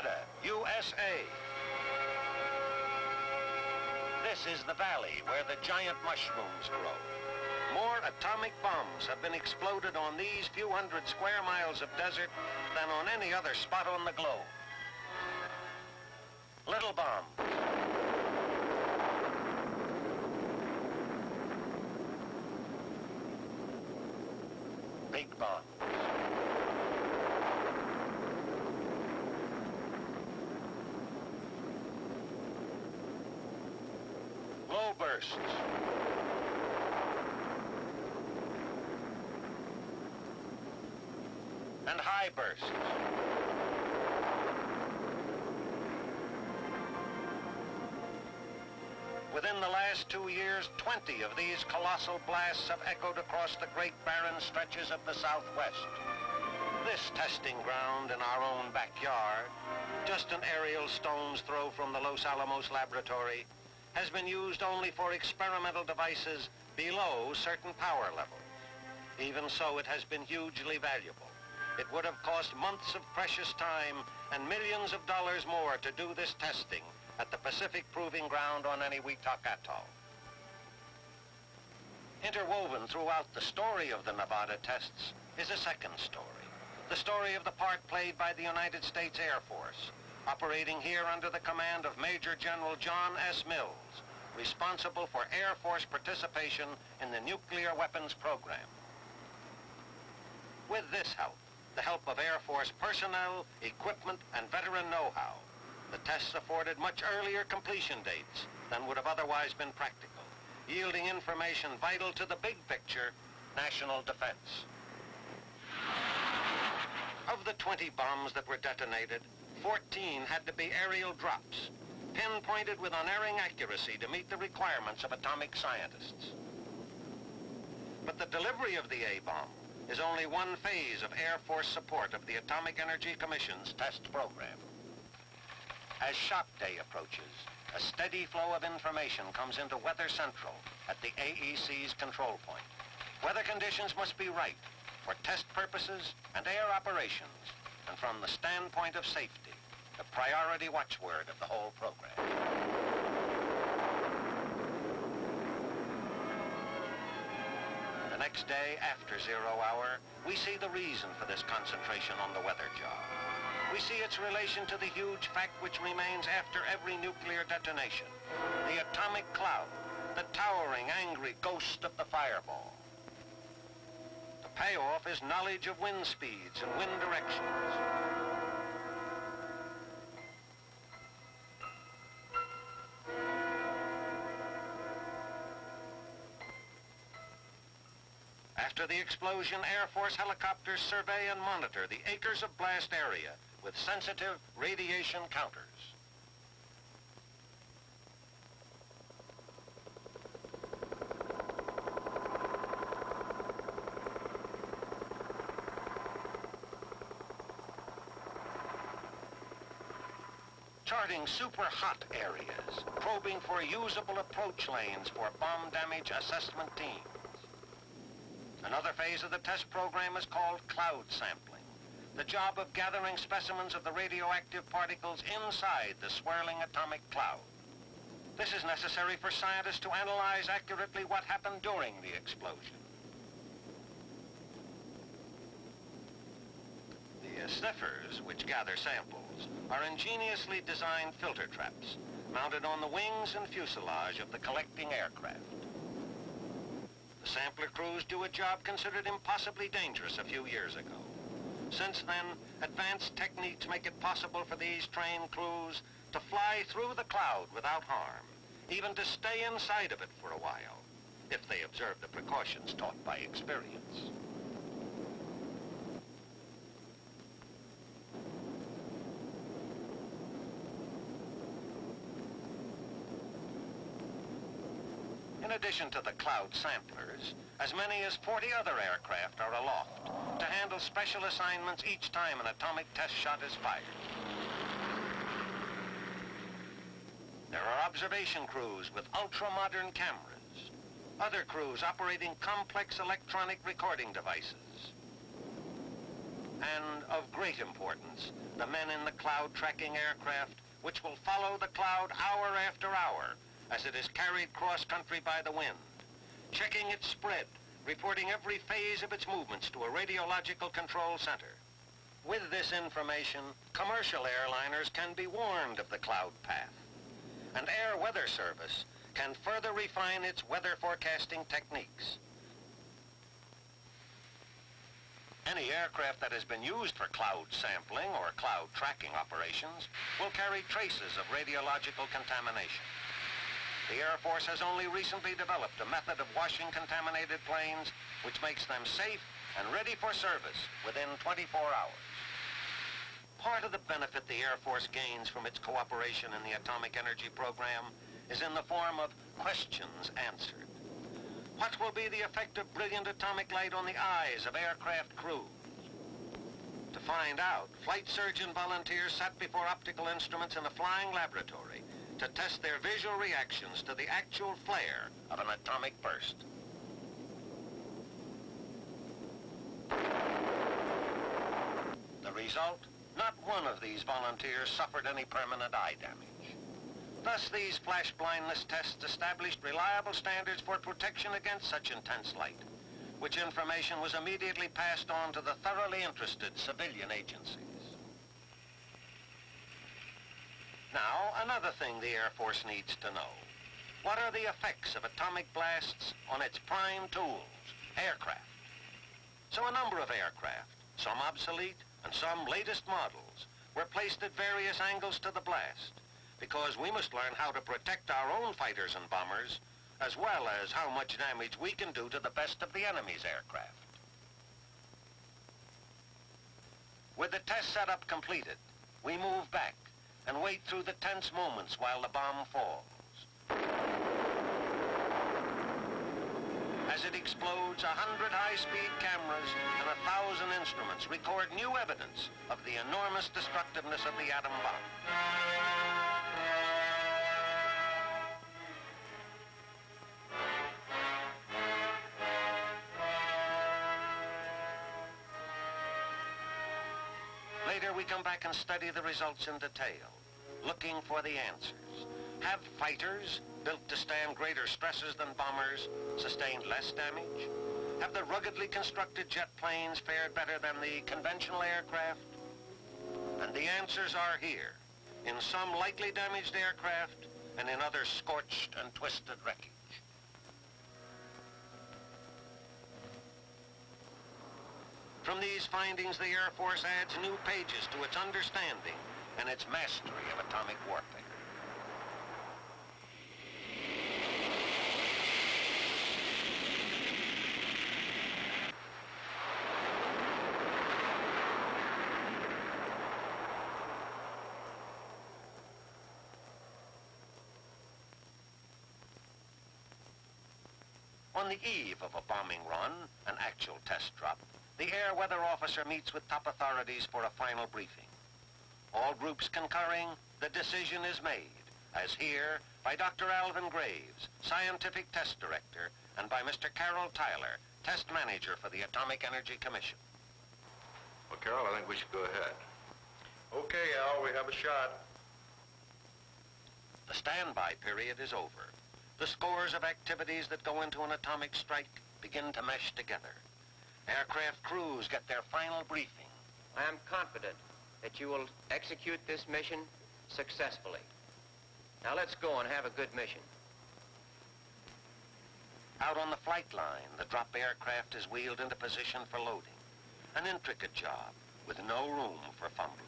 Nevada, USA. This is the valley where the giant mushrooms grow. More atomic bombs have been exploded on these few hundred square miles of desert than on any other spot on the globe. Little bomb. Big bomb. Low bursts. And high bursts. Within the last 2 years, 20 of these colossal blasts have echoed across the great barren stretches of the Southwest. This testing ground in our own backyard, just an aerial stone's throw from the Los Alamos laboratory, has been used only for experimental devices below certain power levels. Even so, it has been hugely valuable. It would have cost months of precious time and millions of dollars more to do this testing at the Pacific Proving Ground on Eniwetok Atoll. Interwoven throughout the story of the Nevada tests is a second story, the story of the part played by the United States Air Force, operating here under the command of Major General John S. Mills, responsible for Air Force participation in the nuclear weapons program. With this help, the help of Air Force personnel, equipment, and veteran know-how, the tests afforded much earlier completion dates than would have otherwise been practical, yielding information vital to the big picture, national defense. Of the 20 bombs that were detonated, 14 had to be aerial drops, pinpointed with unerring accuracy to meet the requirements of atomic scientists. But the delivery of the A-bomb is only one phase of Air Force support of the Atomic Energy Commission's test program. As Shock Day approaches, a steady flow of information comes into Weather Central at the AEC's control point. Weather conditions must be right for test purposes and air operations, and from the standpoint of safety, the priority watchword of the whole program. The next day, after 0 hour, we see the reason for this concentration on the weather job. We see its relation to the huge fact which remains after every nuclear detonation, the atomic cloud, the towering, angry ghost of the fireball. The payoff is knowledge of wind speeds and wind directions. After the explosion, Air Force helicopters survey and monitor the acres of blast area with sensitive radiation counters. Charting super hot areas, probing for usable approach lanes for bomb damage assessment teams. Another phase of the test program is called cloud sampling, the job of gathering specimens of the radioactive particles inside the swirling atomic cloud. This is necessary for scientists to analyze accurately what happened during the explosion. The sniffers, which gather samples, are ingeniously designed filter traps mounted on the wings and fuselage of the collecting aircraft. The sampler crews do a job considered impossibly dangerous a few years ago. Since then, advanced techniques make it possible for these trained crews to fly through the cloud without harm, even to stay inside of it for a while, if they observe the precautions taught by experience. In addition to the cloud samplers, as many as 40 other aircraft are aloft to handle special assignments each time an atomic test shot is fired. There are observation crews with ultra-modern cameras, other crews operating complex electronic recording devices, and of great importance, the men in the cloud tracking aircraft, which will follow the cloud hour after hour as it is carried cross-country by the wind, checking its spread, reporting every phase of its movements to a radiological control center. With this information, commercial airliners can be warned of the cloud path, and Air Weather Service can further refine its weather forecasting techniques. Any aircraft that has been used for cloud sampling or cloud tracking operations will carry traces of radiological contamination. The Air Force has only recently developed a method of washing contaminated planes which makes them safe and ready for service within 24 hours. Part of the benefit the Air Force gains from its cooperation in the atomic energy program is in the form of questions answered. What will be the effect of brilliant atomic light on the eyes of aircraft crews? To find out, flight surgeon volunteers sat before optical instruments in a flying laboratory to test their visual reactions to the actual flare of an atomic burst. The result? Not one of these volunteers suffered any permanent eye damage. Thus, these flash blindness tests established reliable standards for protection against such intense light, which information was immediately passed on to the thoroughly interested civilian agencies. Now, another thing the Air Force needs to know. What are the effects of atomic blasts on its prime tools, aircraft? So a number of aircraft, some obsolete and some latest models, were placed at various angles to the blast, because we must learn how to protect our own fighters and bombers, as well as how much damage we can do to the best of the enemy's aircraft. With the test setup completed, we move back and wait through the tense moments while the bomb falls. As it explodes, 100 high-speed cameras and 1,000 instruments record new evidence of the enormous destructiveness of the atom bomb. Later, we come back and study the results in detail, looking for the answers. Have fighters, built to stand greater stresses than bombers, sustained less damage? Have the ruggedly constructed jet planes fared better than the conventional aircraft? And the answers are here, in some lightly damaged aircraft and in others scorched and twisted wreckage. From these findings, the Air Force adds new pages to its understanding and its mastery of atomic warfare. On the eve of a bombing run, an actual test drop, the air weather officer meets with top authorities for a final briefing. All groups concurring, the decision is made, as here by Dr. Alvin Graves, Scientific Test Director, and by Mr. Carroll Tyler, Test Manager for the Atomic Energy Commission. Well, Carroll, I think we should go ahead. Okay, Al, we have a shot. The standby period is over. The scores of activities that go into an atomic strike begin to mesh together. Aircraft crews get their final briefing. I am confident that you will execute this mission successfully. Now let's go and have a good mission. Out on the flight line, the drop aircraft is wheeled into position for loading. An intricate job with no room for fumbling.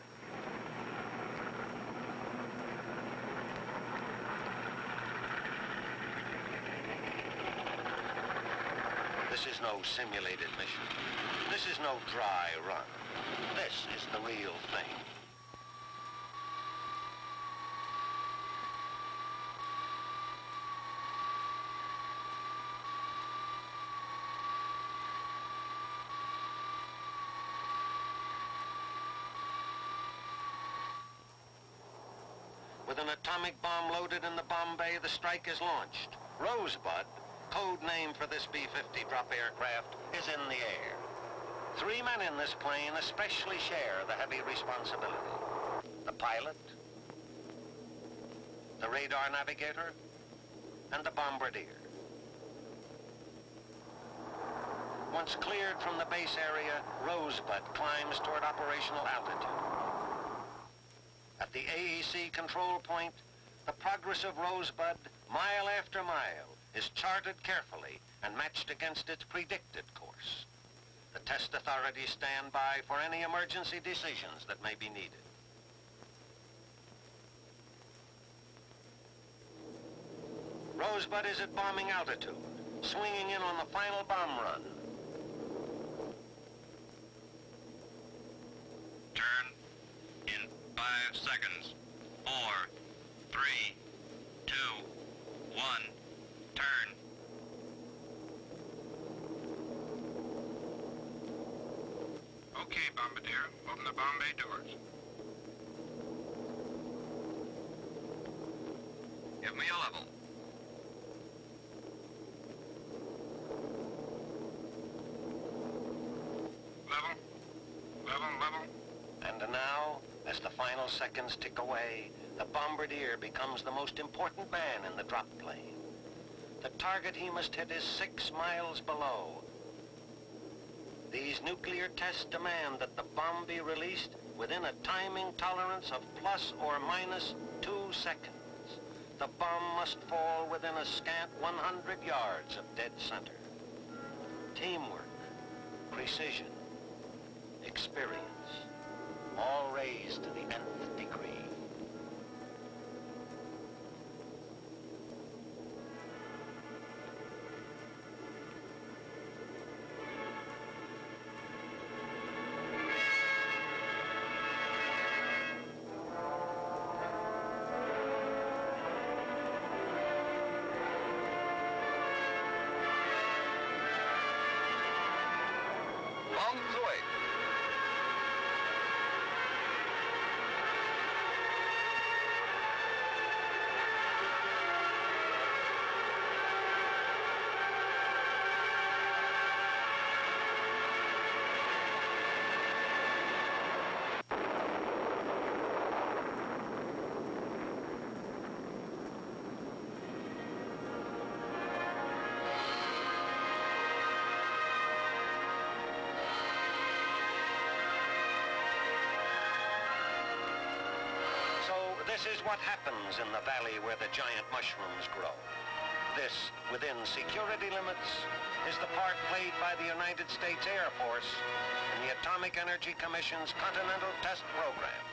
This is no simulated mission. This is no dry run. This is the real thing. With an atomic bomb loaded in the bomb bay, the strike is launched. Rosebud, code name for this B-50 drop aircraft, is in the air. Three men in this plane especially share the heavy responsibility. The pilot, the radar navigator, and the bombardier. Once cleared from the base area, Rosebud climbs toward operational altitude. At the AEC control point, the progress of Rosebud, mile after mile, is charted carefully and matched against its predicted course. The test authorities stand by for any emergency decisions that may be needed. Rosebud is at bombing altitude, swinging in on the final bomb run. Turn in 5 seconds. 4, 3, 2, 1, turn. Okay, Bombardier, open the bomb bay doors. Give me a level. Level. And now, as the final seconds tick away, the bombardier becomes the most important man in the drop plane. The target he must hit is 6 miles below. These nuclear tests demand that the bomb be released within a timing tolerance of plus or minus 2 seconds. The bomb must fall within a scant 100 yards of dead center. Teamwork, precision, experience, all raised to the nth degree. Bombs away. This is what happens in the valley where the giant mushrooms grow. This, within security limits, is the part played by the United States Air Force in the Atomic Energy Commission's Continental Test Program.